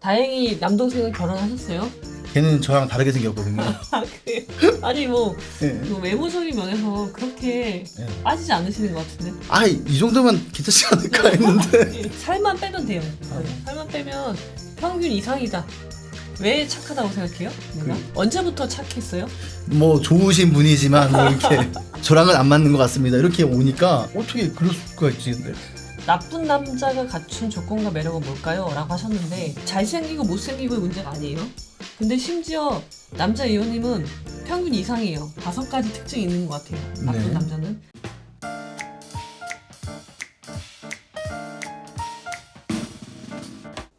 다행히 남동생은 결혼하셨어요? 걔는 저랑 다르게 생겼거든요. 아 그래요? 아니 뭐, 네. 뭐 외모적인 면에서 그렇게 네. 빠지지 않으시는 것 같은데. 이 정도면 괜찮지 않을까 했는데. 살만 빼면 돼요. 살만 빼면 평균 이상이다. 왜 착하다고 생각해요? 내가? 언제부터 착했어요? 뭐 좋으신 분이지만 뭐 이렇게 저랑은 안 맞는 것 같습니다. 이렇게 오니까 어떻게 그럴 수가 있지 근데. 나쁜 남자가 갖춘 조건과 매력은 뭘까요? 라고 하셨는데 잘생기고 못생기고의 문제가 아니에요. 근데 심지어 남자 이호님은 평균 이상이에요. 5가지 특징이 있는 것 같아요. 나쁜 네. 남자는.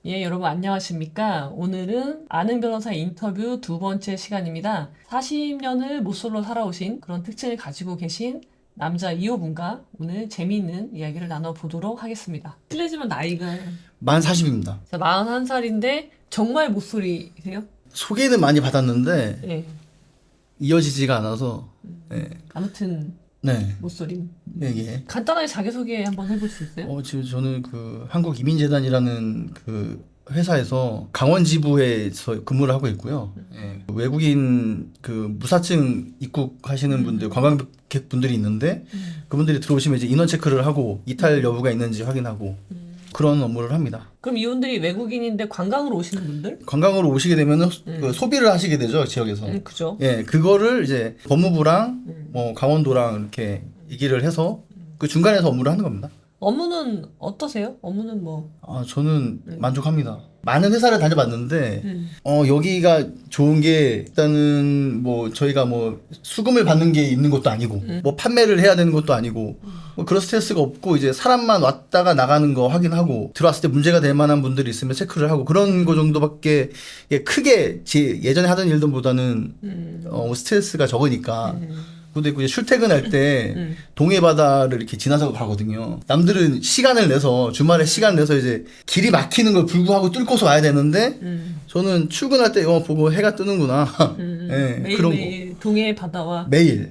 예, 여러분 안녕하십니까? 오늘은 아는 변호사 인터뷰 2번째 시간입니다. 40년을 모쏠로 살아오신 그런 특징을 가지고 계신 남자 2호분과 오늘 재미있는 이야기를 나눠보도록 하겠습니다. 실례지만 나이가 만 40입니다. 41살인데 정말 모쏠이세요? 소개는 많이 받았는데 예. 이어지지가 않아서. 네. 아무튼 네. 모쏠인. 예. 간단하게 자기소개 한번 해볼 수 있어요? 지금 저는 그 한국이민재단이라는 그 회사에서 강원 지부에서 근무를 하고 있고요. 예. 외국인 그 무사증 입국하시는 분들, 관광객 분들이 있는데 그분들이 들어오시면 이제 인원 체크를 하고 이탈 여부가 있는지 확인하고 그런 업무를 합니다. 그럼 이분들이 외국인인데 관광으로 오시는 분들? 관광으로 오시게 되면은 그 소비를 하시게 되죠, 지역에서. 그죠. 예, 그거를 이제 법무부랑 뭐 강원도랑 이렇게 얘기를 해서 그 중간에서 업무를 하는 겁니다. 업무는 어떠세요? 업무는 뭐? 저는 만족합니다. 많은 회사를 다녀봤는데 음. 여기가 좋은 게 일단은 뭐 저희가 뭐 수금을 받는 게 있는 것도 아니고 뭐 판매를 해야 되는 것도 아니고 뭐 그런 스트레스가 없고 이제 사람만 왔다가 나가는 거 확인하고 들어왔을 때 문제가 될 만한 분들이 있으면 체크를 하고 그런 거 정도밖에 크게 예전에 하던 일들보다는 스트레스가 적으니까. 근데 이제 출퇴근할 때 동해 바다를 이렇게 지나서 가거든요. 남들은 시간을 내서 주말에 시간 내서 이제 길이 막히는 걸 불구하고 뚫고서 와야 되는데 저는 출근할 때 보고 해가 뜨는구나. 네, 매일 그런 매일 거. 동해 바다와 매일.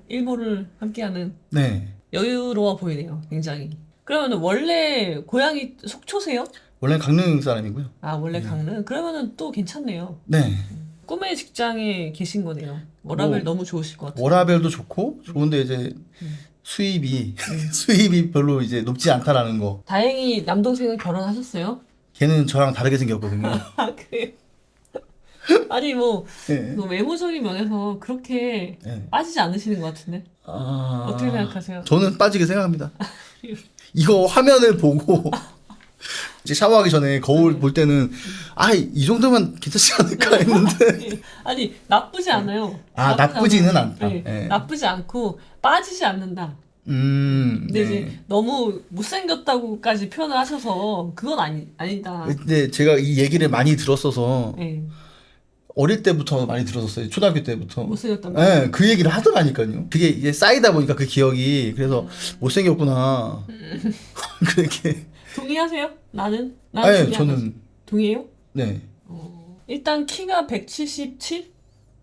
일몰을 함께하는 네. 여유로워 보이네요. 굉장히. 그러면 원래 고향이 속초세요? 원래 강릉 사람이고요. 아 원래 강릉? 그러면은 또 괜찮네요. 네. 꿈의 직장에 계신 거네요. 워라밸 너무 좋으실 것 같아요. 워라밸도 좋고 좋은데 이제 수입이 별로 이제 높지 않다라는 거. 다행히 남동생은 결혼하셨어요? 걔는 저랑 다르게 생겼거든요. 아 그래요? 아니 뭐, 네. 뭐 외모적인 면에서 그렇게 네. 빠지지 않으시는 것 같은데 어떻게 생각하세요? 저는 빠지게 생각합니다. 이거 화면을 보고 이제 샤워하기 전에 거울 볼 때는 이 정도면 괜찮지 않을까 했는데 아니 나쁘지 않아요. 나쁘지는 않아요. 않다. 네, 네. 나쁘지 않고 빠지지 않는다. 근데 네. 이제 너무 못생겼다고까지 표현을 하셔서 그건 아니다. 근데 제가 이 얘기를 많이 들었어서 네. 어릴 때부터 많이 들었었어요. 초등학교 때부터. 못생겼다고. 네, 그 얘기를 하더라니까요. 그게 이제 쌓이다 보니까 그 기억이 그래서 못생겼구나. 그렇게. 동의하세요? 나는 네, 동의하죠. 저는 동의해요? 네. 일단 키가 177?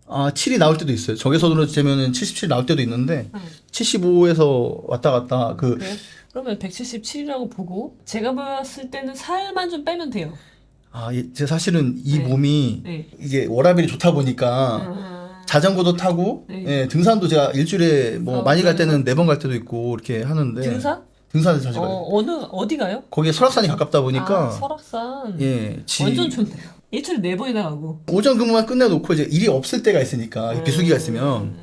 7이 나올 때도 있어요. 적외선으로 재면은 77 나올 때도 있는데 75에서 왔다 갔다 그래요? 그러면 177이라고 보고 제가 봤을 때는 살만 좀 빼면 돼요. 제 사실은 이 네. 몸이 네. 이게 워라밸이 좋다 보니까 자전거도 타고 네. 예, 등산도 제가 일주일에 뭐 많이 갈 그래요? 때는 4번 갈 때도 있고 이렇게 하는데 등산? 자주 가요. 어디 가요? 거기에 설악산이 가깝다 보니까 설악산. 예, 완전 좋네요. 일주일에 4번이나 가고. 오전 근무만 끝내놓고 이제 일이 없을 때가 있으니까 비수기가 있으면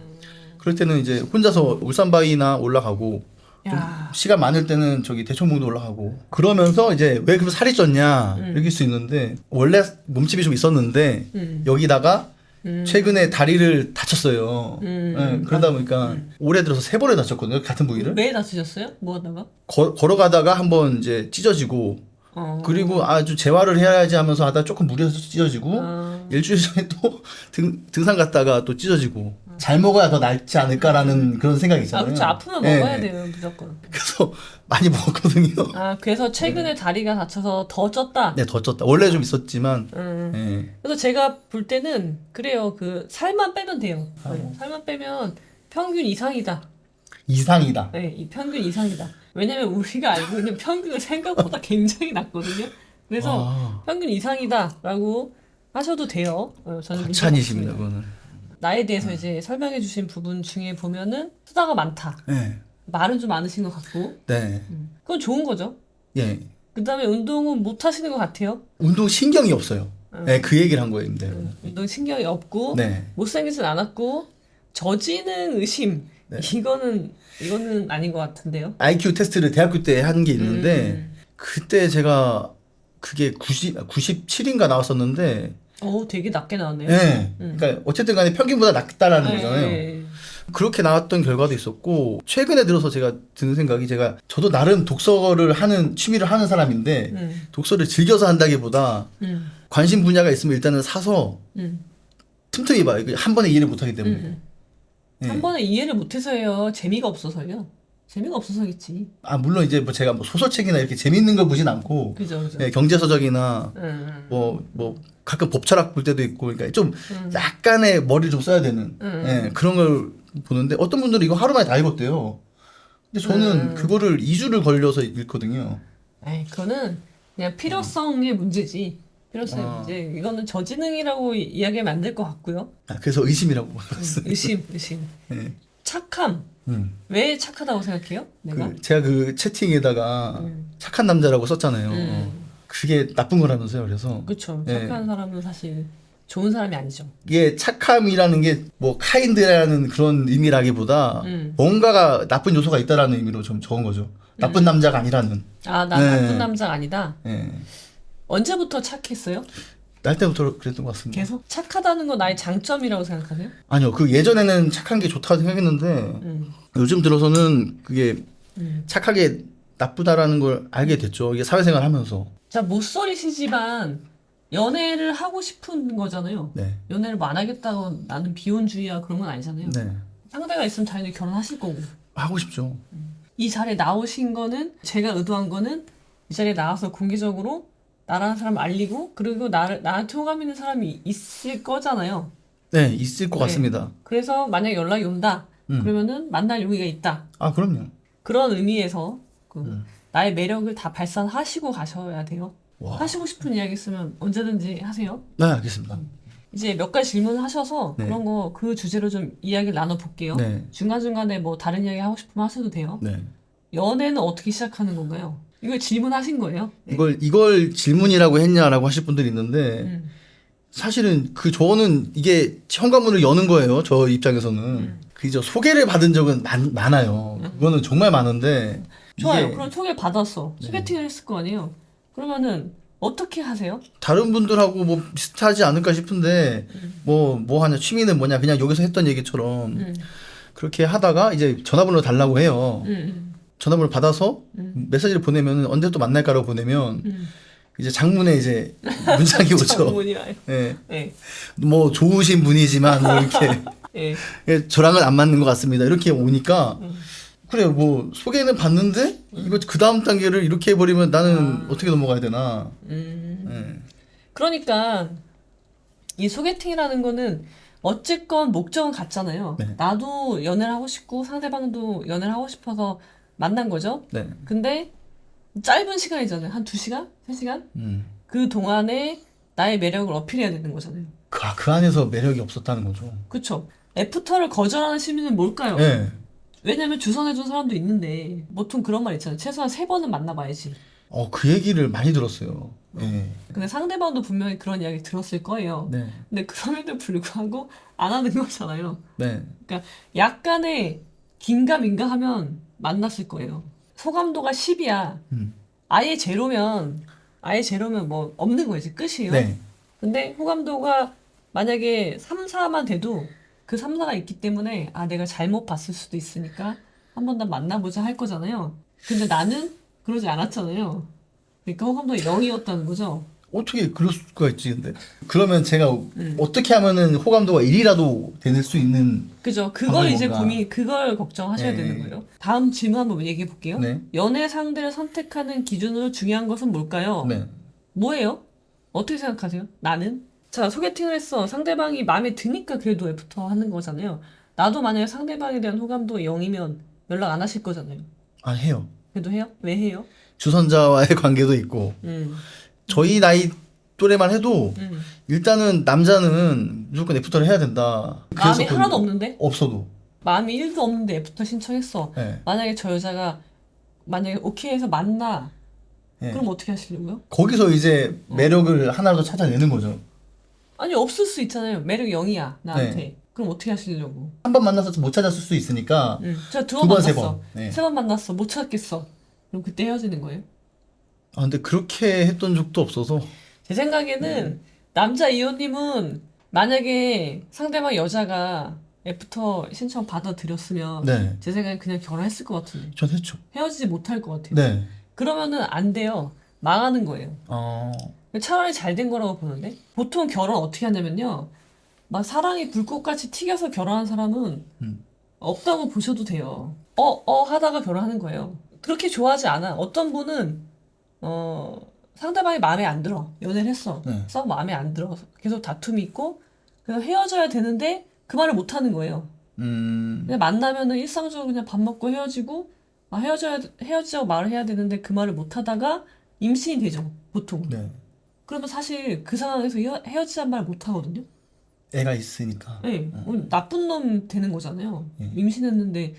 그럴 때는 이제 혼자서 울산바위나 올라가고 좀 야. 시간 많을 때는 저기 대청봉도 올라가고 그러면서 이제 왜 그럼 살이 쪘냐 이럴 수 있는데 원래 몸집이 좀 있었는데 여기다가 최근에 다리를 다쳤어요. 예, 그러다 보니까 올해 들어서 3번을 다쳤거든요. 같은 부위를. 왜 다치셨어요? 뭐 하다가? 걸어가다가 한번 이제 찢어지고 그리고 좀 재활을 해야지 하면서 하다 조금 무리해서 찢어지고 일주일 전에 또 등산 갔다가 또 찢어지고 잘 먹어야 더 낫지 않을까라는 그런 생각이 있잖아요. 그렇죠. 아프면 예. 먹어야 돼요, 무조건. 그래서 많이 먹었거든요. 그래서 최근에 다리가 다쳐서 더 쪘다. 네, 더 쪘다. 원래 좀 있었지만. 예. 그래서 제가 볼 때는 그래요. 그 살만 빼면 돼요. 살만 빼면 평균 이상이다. 이상이다. 네, 이 평균 이상이다. 왜냐면 우리가 알고 있는 평균은 생각보다 굉장히 낮거든요. 그래서 아, 평균 이상이다라고 하셔도 돼요. 저는 문제가 과찬이십니다, 없습니다. 그거는. 나에 대해서 이제 설명해 주신 부분 중에 보면은 수다가 많다. 네. 말은 좀 많으신 것 같고. 네. 그건 좋은 거죠. 예. 그 다음에 운동은 못 하시는 것 같아요. 운동 신경이 없어요. 네, 그 얘기를 한 거예요, 임대. 운동 신경이 없고, 네. 못생기진 않았고, 저지능 의심. 네. 이거는 아닌 것 같은데요. IQ 테스트를 대학교 때 한 게 있는데, 음. 그때 제가 그게 97인가 나왔었는데, 되게 낮게 나왔네요. 네. 그러니까 어쨌든 간에 평균보다 낮다라는 거잖아요. 네. 그렇게 나왔던 결과도 있었고, 최근에 들어서 제가 드는 생각이, 저도 나름 독서를 하는, 취미를 하는 사람인데, 독서를 즐겨서 한다기보다, 관심 분야가 있으면 일단은 사서 틈틈이 봐요. 이거 한 번에 이해를 못 하기 때문에. 예. 한 번에 이해를 못해서요. 재미가 없어서요. 재미가 없어서겠지. 아, 물론 이제 뭐 제가 뭐 소설책이나 이렇게 재밌는 걸 보진 않고, 그죠, 그죠. 예, 경제서적이나 음. 뭐 가끔 법철학 볼 때도 있고, 그러니까 좀 약간의 머리를 좀 써야 되는 예, 그런 걸 보는데, 어떤 분들은 이거 하루 만에 다 읽었대요. 근데 저는 그거를 2주를 걸려서 읽거든요. 에이, 그거는 그냥 필요성의 문제지. 필요성의 문제. 이거는 저지능이라고 이야기하면 안 될 것 같고요. 아, 그래서 의심이라고 봤어요. 의심. 예. 착함. 왜 착하다고 생각해요? 내가? 제가 그 채팅에다가 착한 남자라고 썼잖아요. 그게 나쁜 거라면서요. 그래서 그렇죠. 예. 착한 사람은 사실 좋은 사람이 아니죠. 이게 착함이라는 게 뭐 카인드라는 그런 의미라기보다 뭔가가 나쁜 요소가 있다라는 의미로 좀 적은 거죠. 나쁜 남자가 아니라는. 아, 나 네. 나쁜 남자가 아니다. 예. 언제부터 착했어요? 날 때부터 그랬던 것 같습니다. 계속 착하다는 건 나의 장점이라고 생각하세요? 아니요, 그 예전에는 착한 게 좋다고 생각했는데 요즘 들어서는 그게 착하게 나쁘다라는 걸 알게 됐죠. 이게 사회생활 하면서. 자, 못소리시지만 연애를 하고 싶은 거잖아요. 네. 연애를 뭐 안 하겠다고 나는 비혼주의야 그런 건 아니잖아요. 네. 상대가 있으면 당연히 결혼하실 거고. 하고 싶죠. 이 자리에 나오신 거는 제가 의도한 거는 이 자리에 나와서 공개적으로 나라는 사람 알리고 그리고 나한테 호감 있는 사람이 있을 거잖아요. 네, 있을 것 네. 같습니다. 그래서 만약에 연락이 온다. 그러면은 만날 용의가 있다. 아, 그럼요. 그런 의미에서 나의 매력을 다 발산하시고 가셔야 돼요. 와. 하시고 싶은 이야기 있으면 언제든지 하세요. 네, 알겠습니다. 이제 몇 가지 질문을 하셔서 네. 그런 거 그 주제로 좀 이야기를 나눠볼게요. 네. 중간중간에 뭐 다른 이야기 하고 싶으면 하셔도 돼요. 네. 연애는 어떻게 시작하는 건가요? 이걸 질문하신 거예요? 네. 이걸 질문이라고 했냐라고 하실 분들이 있는데 사실은 저는 이게 현관문을 여는 거예요. 저 입장에서는. 그저 소개를 받은 적은 많아요. 그거는 정말 많은데. 좋아요. 이게 그럼 소개를 받았어. 소개팅을 했을 거 아니에요? 그러면은 어떻게 하세요? 다른 분들하고 뭐 비슷하지 않을까 싶은데 뭐 하냐, 취미는 뭐냐, 그냥 여기서 했던 얘기처럼 그렇게 하다가 이제 전화번호 달라고 해요. 전화번호 받아서 메시지를 보내면 언제 또 만날까라고 보내면 이제 장문에 이제 문장이 오죠. 장문이 와요. 예. 네. 뭐 좋으신 분이지만 뭐 이렇게 네. 예, 저랑은 안 맞는 것 같습니다. 이렇게 오니까 그래 뭐 소개는 받는데 이거 그 다음 단계를 이렇게 해버리면 나는 어떻게 넘어가야 되나. 예. 그러니까 이 소개팅이라는 거는 어쨌건 목적은 같잖아요. 네. 나도 연애를 하고 싶고 상대방도 연애를 하고 싶어서 만난 거죠. 네. 근데 짧은 시간이잖아요. 한 2시간? 3시간? 음. 그 동안에 나의 매력을 어필해야 되는 거잖아요. 그 안에서 매력이 없었다는 거죠. 그쵸? 애프터를 거절하는 시민은 뭘까요? 예. 왜냐면 주선해준 사람도 있는데 보통 그런 말 있잖아요. 최소한 3번은 만나봐야지. 그 얘기를 많이 들었어요. 예. 근데 상대방도 분명히 그런 이야기 들었을 거예요. 네. 근데 그럼에도 불구하고 안 하는 거잖아요. 네. 그러니까 약간의 긴가민가 하면 만났을 거예요. 소감도가 10이야. 아예 제로면 뭐 없는 거예요. 이제 끝이에요. 네. 근데 호감도가 만약에 3, 4만 돼도 그 3, 4가 있기 때문에 내가 잘못 봤을 수도 있으니까 한 번 더 만나보자 할 거잖아요. 근데 나는 그러지 않았잖아요. 그러니까 호감도가 0이었다는 거죠. 어떻게 그럴 수가 있지, 근데? 그러면 제가 어떻게 하면은 호감도가 1이라도 될 수 있는. 그죠. 그걸 방법이 이제 뭔가. 그걸 걱정하셔야 네. 되는 거예요. 다음 질문 한번 얘기해 볼게요. 네. 연애 상대를 선택하는 기준으로 중요한 것은 뭘까요? 네. 뭐예요? 어떻게 생각하세요? 나는? 자, 소개팅을 했어. 상대방이 마음에 드니까 그래도 애프터 하는 거잖아요. 나도 만약에 상대방에 대한 호감도 0이면 연락 안 하실 거잖아요. 해요. 그래도 해요? 왜 해요? 주선자와의 관계도 있고, 음. 저희 나이 또래만 해도 음. 일단은 남자는 무조건 애프터를 해야 된다. 마음이 그랬었거든요. 하나도 없는데? 없어도. 마음이 1도 없는데 애프터 신청했어. 네. 만약에 저 여자가 만약에 오케이 해서 만나. 네. 그럼 어떻게 하시려고요? 거기서 이제 매력을 하나라도 찾아내는 거죠. 아니 없을 수 있잖아요. 매력 0이야 나한테. 네. 그럼 어떻게 하시려고? 한 번 만나서 못 찾았을 수 있으니까 제가 두 두 번 번, 세 만났어. 번. 네. 세 번 만났어. 못 찾겠어. 그럼 그때 헤어지는 거예요? 아, 근데 그렇게 했던 적도 없어서. 제 생각에는 남자 이호님은 만약에 상대방 여자가 애프터 신청 받아들였으면 네. 제 생각엔 그냥 결혼했을 것 같은데 전 했죠. 헤어지지 못할 것 같아요. 네. 그러면은 안 돼요. 망하는 거예요. 어. 차라리 잘 된 거라고 보는데 보통 결혼 어떻게 하냐면요. 막 사랑이 불꽃같이 튀겨서 결혼한 사람은 없다고 보셔도 돼요. 하다가 결혼하는 거예요. 그렇게 좋아하지 않아. 어떤 분은 상대방이 마음에 안 들어. 연애를 했어. 네. 썩 마음에 안 들어. 계속 다툼이 있고 그래서 헤어져야 되는데 그 말을 못 하는 거예요. 그냥 만나면은 일상적으로 그냥 밥 먹고 헤어지고 헤어지자고 말을 해야 되는데 그 말을 못 하다가 임신이 되죠. 보통. 네. 그러면 사실 그 상황에서 헤어지자는 말 못 하거든요. 애가 있으니까. 네. 나쁜 놈 되는 거잖아요. 예. 임신했는데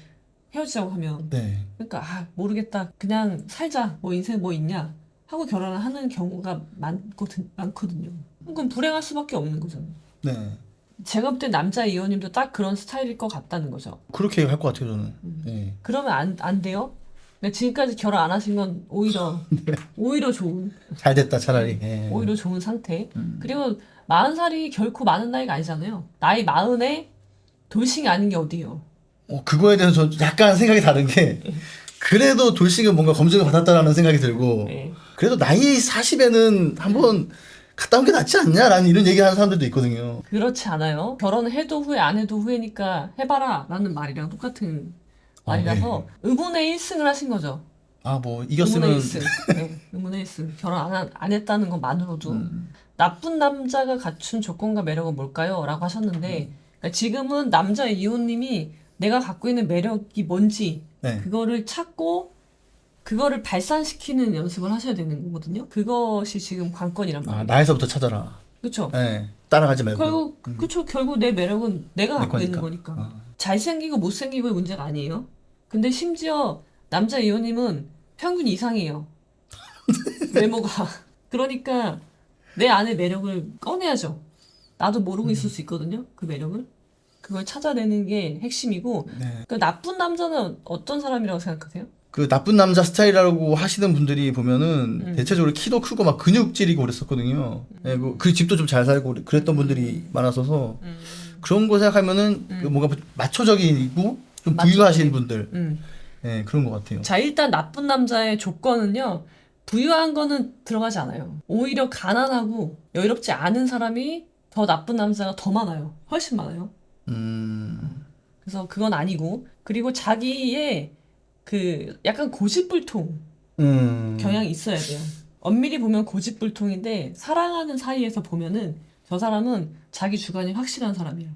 헤어지자고 하면. 네. 그러니까 모르겠다. 그냥 살자. 뭐 인생 뭐 있냐 하고 결혼을 하는 경우가 많거든요. 그럼 불행할 수밖에 없는 거잖아요. 네. 제가 볼 때 남자 이호님도 딱 그런 스타일일 것 같다는 거죠. 그렇게 할 것 같아요, 저는. 네. 그러면 안 돼요? 근데 지금까지 결혼 안 하신 건 오히려 좋은 잘 됐다, 차라리. 예. 오히려 좋은 상태. 그리고 40살이 결코 많은 나이가 아니잖아요. 나이 40에 돌싱이 아닌 게 어디예요? 그거에 대해서 저 약간 생각이 다른 게, 그래도 돌싱은 뭔가 검증을 받았다라는 생각이 들고, 네. 그래도 나이 40에는 한번 갔다 온 게 낫지 않냐라는 이런 얘기 하는 사람들도 있거든요. 그렇지 않아요. 결혼을 해도 후회 안 해도 후회니까 해봐라 라는 말이랑 똑같은 말이라서 의문의 1승을 하신 거죠. 뭐, 의문의 이겼으면. 1승. 네, 의문의 1승. 결혼 안 했다는 것만으로도 나쁜 남자가 갖춘 조건과 매력은 뭘까요? 라고 하셨는데 그러니까 지금은 남자 이호님이 내가 갖고 있는 매력이 뭔지 네. 그거를 찾고 그거를 발산시키는 연습을 하셔야 되는 거거든요. 그것이 지금 관건이란 말이에요. 나에서부터 찾아라. 그렇죠? 네. 따라가지 말고. 결국 내 매력은 내가 내 갖고 있는 거니까. 거니까. 잘생기고 못생기고의 문제가 아니에요. 근데 심지어 남자 이호님은 평균 이상이에요. 외모가. 그러니까 내 안의 매력을 꺼내야죠. 나도 모르고 있을 수 있거든요. 그 매력을. 그걸 찾아내는 게 핵심이고 네. 그 나쁜 남자는 어떤 사람이라고 생각하세요? 그 나쁜 남자 스타일이라고 하시는 분들이 보면은 대체적으로 키도 크고 막 근육질이고 그랬었거든요. 예, 그 집도 좀 잘 살고 그랬던 분들이 많았어서 그런 거 생각하면은 그 뭔가 마초적이고 좀 부유하신 분들, 예, 그런 것 같아요. 자, 일단 나쁜 남자의 조건은요. 부유한 거는 들어가지 않아요. 오히려 가난하고 여유롭지 않은 사람이 더 나쁜 남자가 더 많아요. 훨씬 많아요. 그래서 그건 아니고 그리고 자기의 그 약간 고집불통 경향이 있어야 돼요. 엄밀히 보면 고집불통인데 사랑하는 사이에서 보면은 저 사람은 자기 주관이 확실한 사람이에요.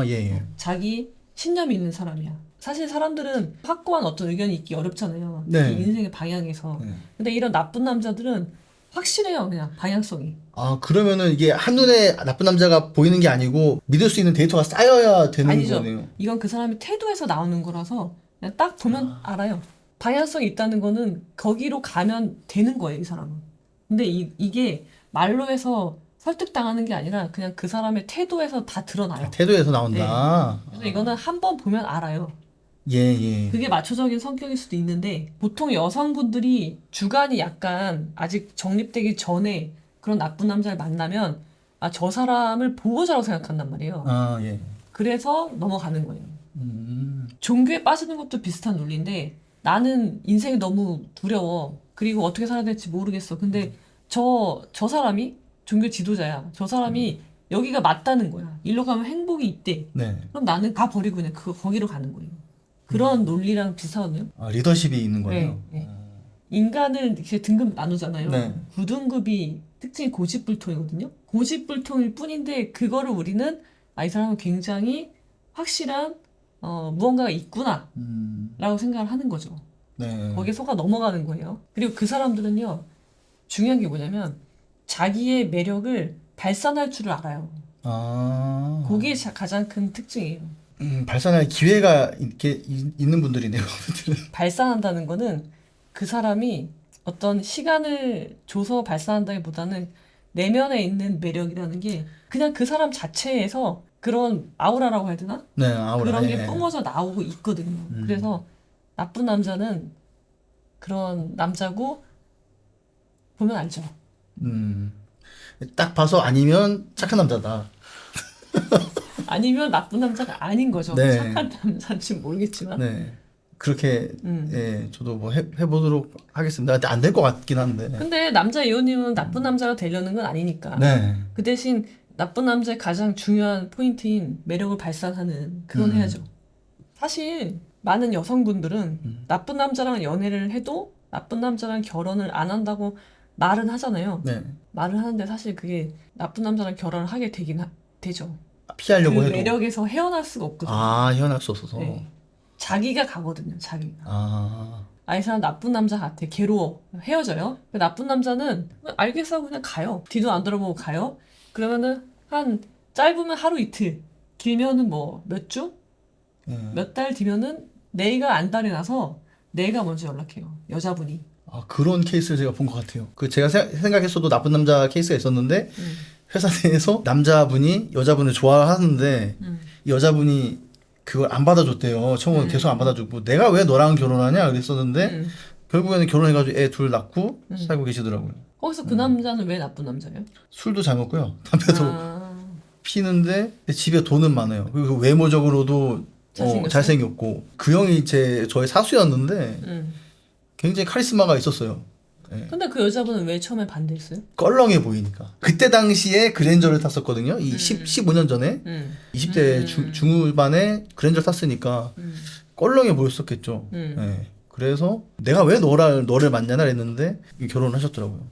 예. 자기 신념이 있는 사람이야. 사실 사람들은 확고한 어떤 의견이 있기 어렵잖아요. 네. 이 인생의 방향에서. 네. 근데 이런 나쁜 남자들은 확실해요. 그냥 방향성이. 그러면은 이게 한눈에 나쁜 남자가 보이는 게 아니고 믿을 수 있는 데이터가 쌓여야 되는 아니죠. 거네요. 이건 그 사람의 태도에서 나오는 거라서 그냥 딱 보면 알아요. 방향성이 있다는 거는 거기로 가면 되는 거예요, 이 사람은. 근데 이게 말로 해서 설득당하는 게 아니라 그냥 그 사람의 태도에서 다 드러나요. 태도에서 나온다. 그래서 이거는 한 번 보면 알아요. 예. 그게 마초적인 성격일 수도 있는데 보통 여성분들이 주관이 약간 아직 정립되기 전에 그런 나쁜 남자를 만나면 저 사람을 보호자라고 생각한단 말이에요. 예. 그래서 넘어가는 거예요. 종교에 빠지는 것도 비슷한 논리인데 나는 인생이 너무 두려워. 그리고 어떻게 살아야 될지 모르겠어. 근데 저 사람이 종교 지도자야. 저 사람이 여기가 맞다는 거야. 일로 가면 행복이 있대. 네. 그럼 나는 다 버리고 그냥 거기로 가는 거예요. 그런 논리랑 비슷하거든요. 리더십이 있는 거예요. 네. 인간은 이렇게 등급 나누잖아요. 네. 9등급이 특징이 고집불통이거든요. 고집불통일 뿐인데 그거를 우리는 이 사람은 굉장히 확실한 무언가가 있구나 라고 생각을 하는 거죠. 네. 거기에 속아 넘어가는 거예요. 그리고 그 사람들은요. 중요한 게 뭐냐면 자기의 매력을 발산할 줄을 알아요. 아. 그게 가장 큰 특징이에요. 발산할 기회가 있는 분들이네요. 발산한다는 거는 그 사람이 어떤 시간을 줘서 발산한다기보다는 내면에 있는 매력이라는 게 그냥 그 사람 자체에서 그런 아우라라고 해야 되나? 네, 아우라. 그런 게 예. 뿜어져 나오고 있거든요. 그래서 나쁜 남자는 그런 남자고 보면 알죠. 딱 봐서 아니면 착한 남자다. 아니면 나쁜 남자가 아닌 거죠. 네. 착한 남자인지 모르겠지만. 네. 그렇게 예, 저도 뭐 해보도록 하겠습니다. 근데 안 될 것 같긴 한데. 근데 남자 이호님은 나쁜 남자가 되려는 건 아니니까. 네. 그 대신 나쁜 남자의 가장 중요한 포인트인 매력을 발산하는 그건 해야죠. 사실 많은 여성분들은 나쁜 남자랑 연애를 해도 나쁜 남자랑 결혼을 안 한다고 말은 하잖아요. 네. 말을 하는데 사실 그게 나쁜 남자랑 결혼을 하게 되죠. 그 피하려고 해도. 매력에서 헤어날 수가 없거든요. 아, 헤어날 수 없어서. 네. 자기가 가거든요. 자기가. 아. 아, 이 사람 나쁜 남자 같아. 괴로워. 헤어져요. 그 나쁜 남자는 알겠어. 그냥 가요. 뒤도 안 돌아보고 가요. 그러면은 한 짧으면 하루 이틀, 길면은 뭐 몇 주? 몇 달 뒤면은 내가 안달이 나서 내가 먼저 연락해요. 여자분이. 아, 그런 케이스를 제가 본 것 같아요. 그 제가 생각했어도 나쁜 남자 케이스가 있었는데 회사 내에서 남자분이 여자분을 좋아하는데 이 여자분이 그걸 안 받아줬대요. 처음에 계속 안 받아주고 내가 왜 너랑 결혼하냐 그랬었는데 결국에는 결혼해가지고 애 둘 낳고 살고 계시더라고요. 거기서 그 남자는 왜 나쁜 남자예요? 술도 잘 먹고요. 담배도 아, 피는데 집에 돈은 많아요. 그리고 외모적으로도 잘생겼어요? 잘생겼고 그 형이 저의 사수였는데 음. 굉장히 카리스마가 있었어요. 예. 근데 그 여자분은 왜 처음에 반대했어요? 껄렁해 보이니까. 그때 당시에 그랜저를 탔었거든요. 15년 전에 20대 중후반에 그랜저를 탔으니까 껄렁해 보였었겠죠. 예. 그래서 내가 왜 너를 만나나 했는데 결혼을 하셨더라고요.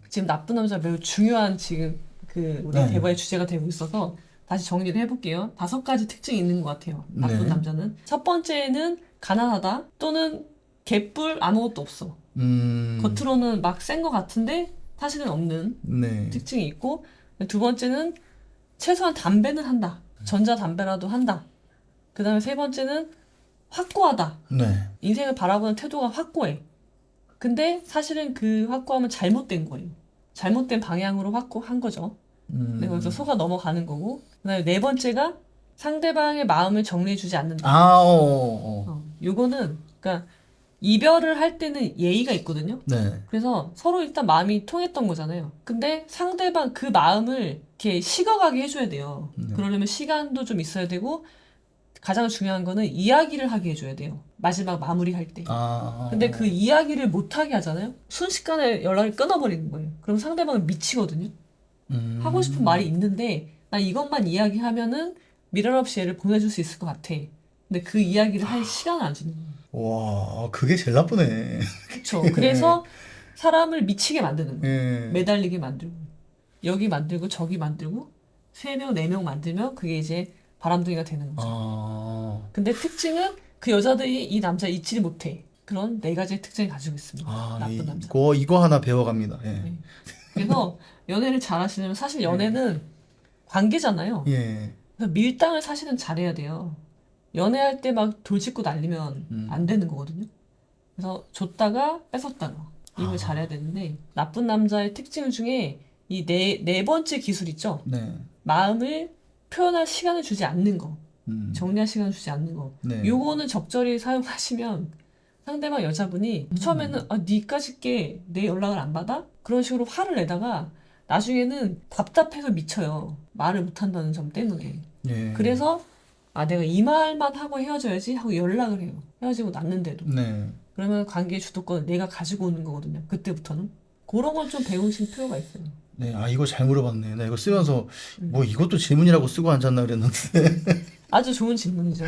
지금 나쁜 남자 매우 중요한 지금 그 우리 네. 대화의 주제가 되고 있어서 다시 정리를 해볼게요. 5가지 특징이 있는 것 같아요. 나쁜 네. 남자는. 첫 번째는 가난하다 또는 개뿔 아무것도 없어. 겉으로는 막 센 것 같은데 사실은 없는 네. 특징이 있고, 두 번째는 최소한 담배는 한다. 전자담배라도 한다. 그 다음에 세 번째는 확고하다. 네. 인생을 바라보는 태도가 확고해. 근데 사실은 그 확고함은 잘못된 거예요. 잘못된 방향으로 확고한 거죠. 네, 그래서 속아 넘어가는 거고. 그 다음에 네 번째가 상대방의 마음을 정리해주지 않는다. 아, 요거는, 그러니까 이별을 할 때는 예의가 있거든요. 네. 그래서 서로 일단 마음이 통했던 거잖아요. 근데 상대방 그 마음을 이렇게 식어가게 해줘야 돼요. 그러려면 시간도 좀 있어야 되고, 가장 중요한 거는 이야기를 하게 해줘야 돼요. 마지막 마무리할 때. 아. 근데 그 이야기를 못하게 하잖아요. 순식간에 연락을 끊어버리는 거예요. 그럼 상대방은 미치거든요. 하고 싶은 말이 있는데 나 이것만 이야기하면은 미련 없이 얘를 보내줄 수 있을 것 같아. 근데 그 이야기를 할 시간을 안 주는 거예요. 와, 그게 제일 나쁘네. 그렇죠. 그래서 사람을 미치게 만드는 거예요. 예. 매달리게 만들고 여기 만들고 저기 만들고 3명, 4명 만들면 그게 이제 바람둥이가 되는 거죠. 아. 근데 특징은 그 여자들이 이 남자 잊지 못해. 그런 4가지의 특징을 가지고 있습니다. 아, 나쁜 남자. 이거 하나 배워갑니다. 예. 네. 그래서 연애를 잘 하시려면 사실 연애는 관계잖아요. 예. 그래서 밀당을 사실은 잘해야 돼요. 연애할 때 막 돌직구 날리면 안 되는 거거든요. 그래서 줬다가 뺏었다가 이걸 잘해야 되는데 나쁜 남자의 특징 중에 이 네 번째 기술 있죠. 네. 마음을 표현할 시간을 주지 않는 거. 정리할 시간을 주지 않는 거. 네. 요거는 적절히 사용하시면 상대방 여자분이 처음에는 아, 니까짓 게 내 연락을 안 받아? 그런 식으로 화를 내다가 나중에는 답답해서 미쳐요. 말을 못한다는 점 때문에. 예. 그래서 아 내가 이 말만 하고 헤어져야지 하고 연락을 해요. 헤어지고 났는데도. 네. 그러면 관계의 주도권을 내가 가지고 오는 거거든요. 그때부터는. 그런 건 좀 배우실 필요가 있어요. 네. 아, 이거 잘 물어봤네. 나 이거 쓰면서 뭐 이것도 질문이라고 쓰고 앉았나 그랬는데. 아주 좋은 질문이죠.